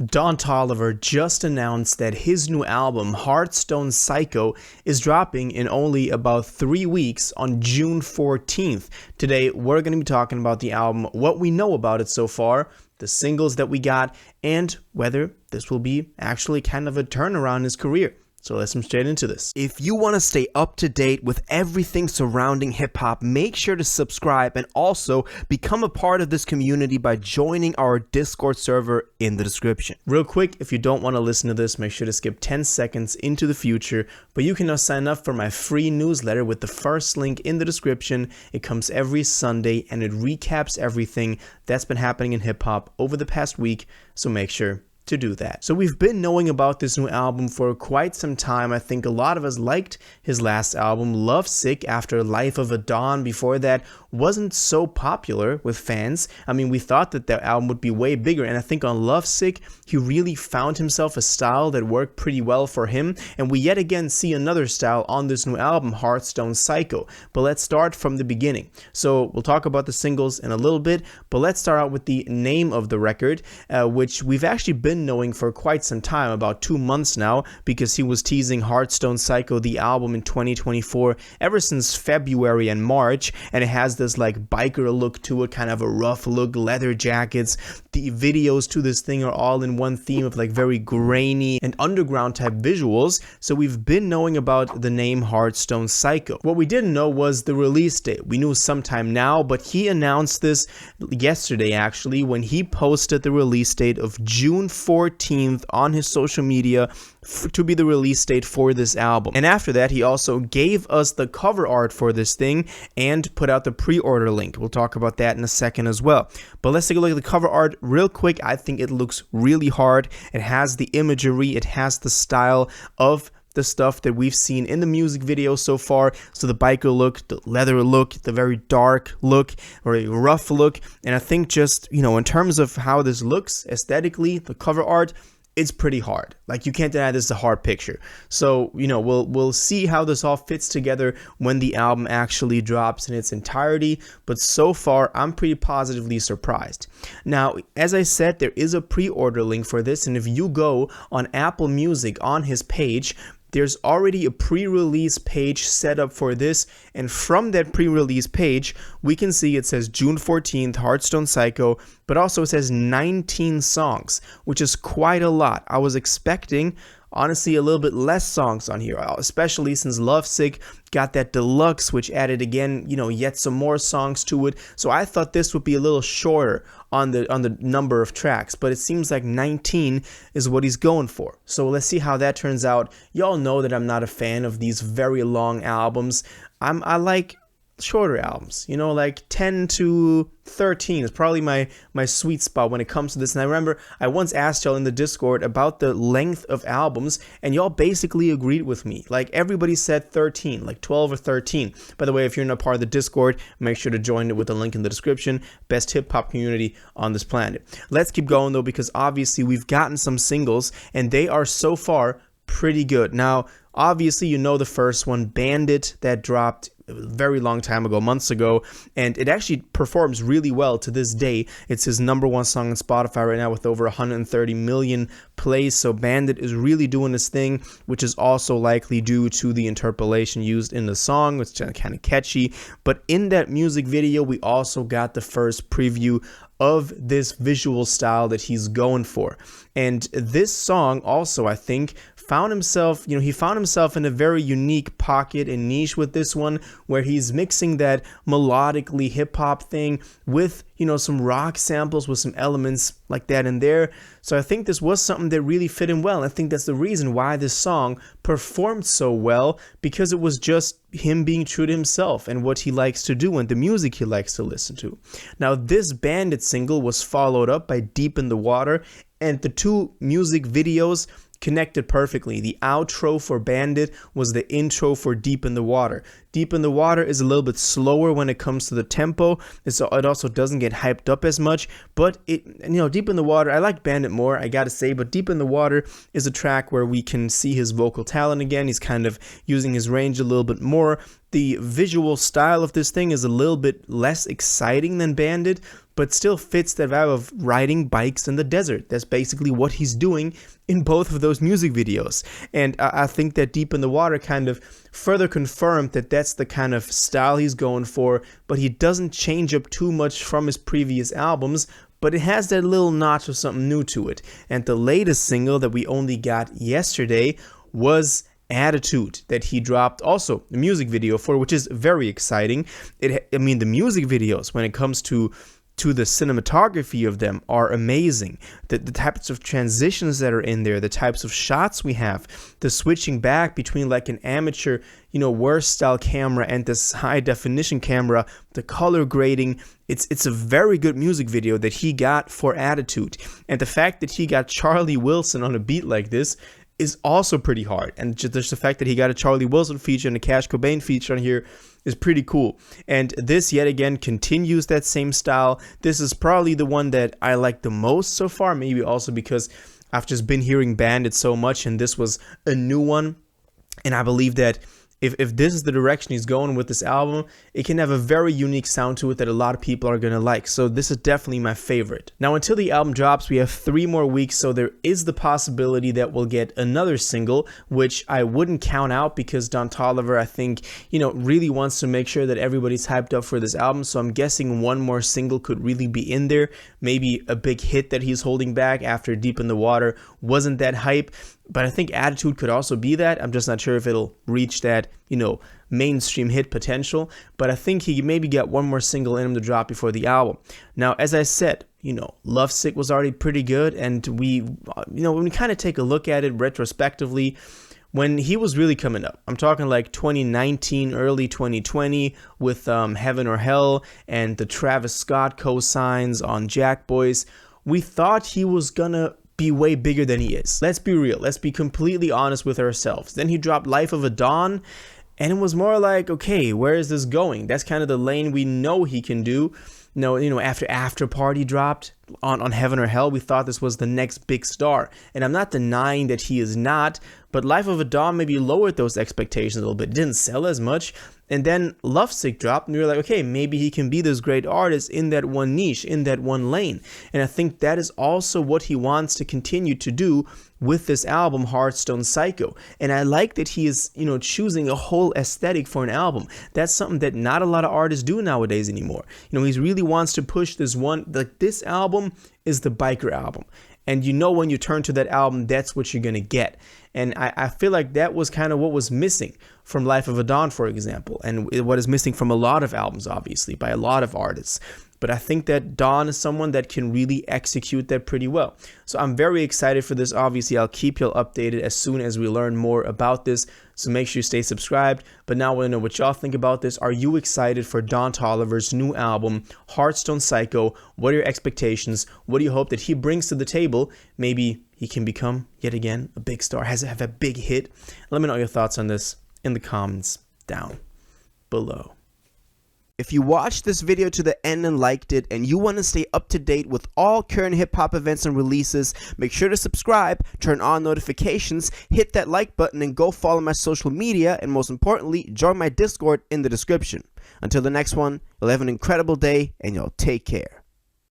Don Toliver just announced that his new album, Hardstone Psycho, is dropping in only about 3 weeks on June 14th. Today, we're going to be talking about the album, what we know about it so far, the singles that we got, and whether this will be actually kind of a turnaround in his career. So let's jump straight into this. If you want to stay up to date with everything surrounding hip-hop, make sure to subscribe and also become a part of this community by joining our Discord server in the description. Real quick, if you don't want to listen to this, make sure to skip 10 seconds into the future, but you can now sign up for my free newsletter with the first link in the description. It comes every Sunday and it recaps everything that's been happening in hip-hop over the past week, so make sure to do that. So we've been knowing about this new album for quite some time. I think a lot of us liked his last album, Lovesick, after Life of a Dawn. Before that wasn't so popular with fans. I mean, we thought that the album would be way bigger, and I think on Lovesick he really found himself a style that worked pretty well for him, and we yet again see another style on this new album, Hardstone Psycho. But let's start from the beginning. So we'll talk about the singles in a little bit, but let's start out with the name of the record, which we've actually been knowing for quite some time, about 2 months now, because he was teasing Hardstone Psycho, the album, in 2024 ever since February and March, and it has this like biker look to it, kind of a rough look, leather jackets. The videos to this thing are all in one theme of like very grainy and underground type visuals. So we've been knowing about the name Hardstone Psycho. What we didn't know was the release date. We knew sometime now, but he announced this yesterday actually, when he posted the release date of June 14th on his social media to be the release date for this album. And after that, he also gave us the cover art for this thing and put out the pre-order link. We'll talk about that in a second as well. But let's take a look at the cover art real quick. I think it looks really hard. It has the imagery, it has the style of the stuff that we've seen in the music video so far. So the biker look, the leather look, the very dark look, or a rough look. And I think just, in terms of how this looks aesthetically, the cover art, it's pretty hard. Like, you can't deny this is a hard picture. So, we'll see how this all fits together when the album actually drops in its entirety. But so far, I'm pretty positively surprised. Now, as I said, there is a pre-order link for this. And if you go on Apple Music on his page, there's already a pre-release page set up for this, and from that pre-release page, we can see it says June 14th, Hardstone Psycho, but also it says 19 songs, which is quite a lot. I was expecting, honestly, a little bit less songs on here, especially since Lovesick got that deluxe, which added again, yet some more songs to it. So I thought this would be a little shorter on the number of tracks, but it seems like 19 is what he's going for. So let's see how that turns out. Y'all know that I'm not a fan of these very long albums. I like shorter albums, like 10 to 13 is probably my sweet spot when it comes to this. And I remember I once asked y'all in the Discord about the length of albums, and y'all basically agreed with me. Like, everybody said 13, like 12 or 13. By the way, if you're not part of the Discord, make sure to join it with the link in the description. Best hip-hop community on this planet. Let's keep going though, because obviously we've gotten some singles and they are so far pretty good. Now, obviously, the first one, Bandit, that dropped a very long time ago, months ago, and it actually performs really well to this day. It's his #1 song on Spotify right now with over 130 million plays. So Bandit is really doing this thing, which is also likely due to the interpolation used in the song, which is kind of catchy. But in that music video, we also got the first preview of this visual style that he's going for. And this song also, I think, found himself, he found himself in a very unique pocket and niche with this one, where he's mixing that melodically hip-hop thing with, some rock samples with some elements like that in there. So I think this was something that really fit him well. I think that's the reason why this song performed so well, because it was just him being true to himself and what he likes to do and the music he likes to listen to. Now, this Bandit single was followed up by Deep in the Water, and the two music videos connected perfectly. The outro for Bandit was the intro for Deep in the Water. Deep in the Water is a little bit slower when it comes to the tempo. It also doesn't get hyped up as much, but Deep in the Water, I like Bandit more, I gotta say, but Deep in the Water is a track where we can see his vocal talent again. He's kind of using his range a little bit more. The visual style of this thing is a little bit less exciting than Bandit, but still fits that vibe of riding bikes in the desert. That's basically what he's doing in both of those music videos. And I think that Deep in the Water kind of further confirmed that that's the kind of style he's going for, but he doesn't change up too much from his previous albums, but it has that little notch of something new to it. And the latest single that we only got yesterday was Attitude, that he dropped also the music video for, which is very exciting. I mean, the music videos, when it comes to the cinematography of them, are amazing. The types of transitions that are in there, the types of shots we have, the switching back between like an amateur, worst style camera and this high definition camera, the color grading, it's a very good music video that he got for Attitude. And the fact that he got Charlie Wilson on a beat like this is also pretty hard. And just the fact that he got a Charlie Wilson feature and a Cash Cobain feature on here is pretty cool. And this yet again continues that same style. This is probably the one that I like the most so far, maybe also because I've just been hearing Bandit so much and this was a new one. And I believe that if this is the direction he's going with this album, it can have a very unique sound to it that a lot of people are going to like. So this is definitely my favorite. Now, until the album drops, we have 3 more weeks, so there is the possibility that we'll get another single, which I wouldn't count out because Don Toliver, I think, really wants to make sure that everybody's hyped up for this album. So I'm guessing one more single could really be in there. Maybe a big hit that he's holding back after Deep in the Water wasn't that hype. But I think Attitude could also be that. I'm just not sure if it'll reach that, mainstream hit potential. But I think he maybe got one more single in him to drop before the album. Now, as I said, Lovesick was already pretty good. And when we kind of take a look at it retrospectively, when he was really coming up, I'm talking like 2019, early 2020 with Heaven or Hell and the Travis Scott co-signs on Jack Boys, we thought he was gonna be way bigger than he is. Let's be real. Let's be completely honest with ourselves. Then he dropped Life of a Dawn, and it was more like, okay, where is this going? That's kind of the lane we know he can do. After Party dropped on Heaven or Hell, we thought this was the next big star. And I'm not denying that he is not, but Life of a Dawn maybe lowered those expectations a little bit. It didn't sell as much. And then Lovesick dropped, and we were like, okay, maybe he can be this great artist in that one niche, in that one lane. And I think that is also what he wants to continue to do with this album, Hardstone Psycho. And I like that he is, choosing a whole aesthetic for an album. That's something that not a lot of artists do nowadays anymore. He really wants to push this one, like this album is the biker album. And when you turn to that album, that's what you're going to get. And I feel like that was kind of what was missing from Life of a Dawn, for example. And what is missing from a lot of albums, obviously, by a lot of artists. But I think that Dawn is someone that can really execute that pretty well. So I'm very excited for this. Obviously, I'll keep you updated as soon as we learn more about this. So make sure you stay subscribed. But now I want to know what y'all think about this. Are you excited for Don Toliver's new album, Hardstone Psycho? What are your expectations? What do you hope that he brings to the table? Maybe he can become, yet again, a big star, have a big hit. Let me know your thoughts on this in the comments down below. If you watched this video to the end and liked it, and you want to stay up to date with all current hip-hop events and releases, make sure to subscribe, turn on notifications, hit that like button, and go follow my social media, and most importantly, join my Discord in the description. Until the next one, you'll have an incredible day, and y'all take care.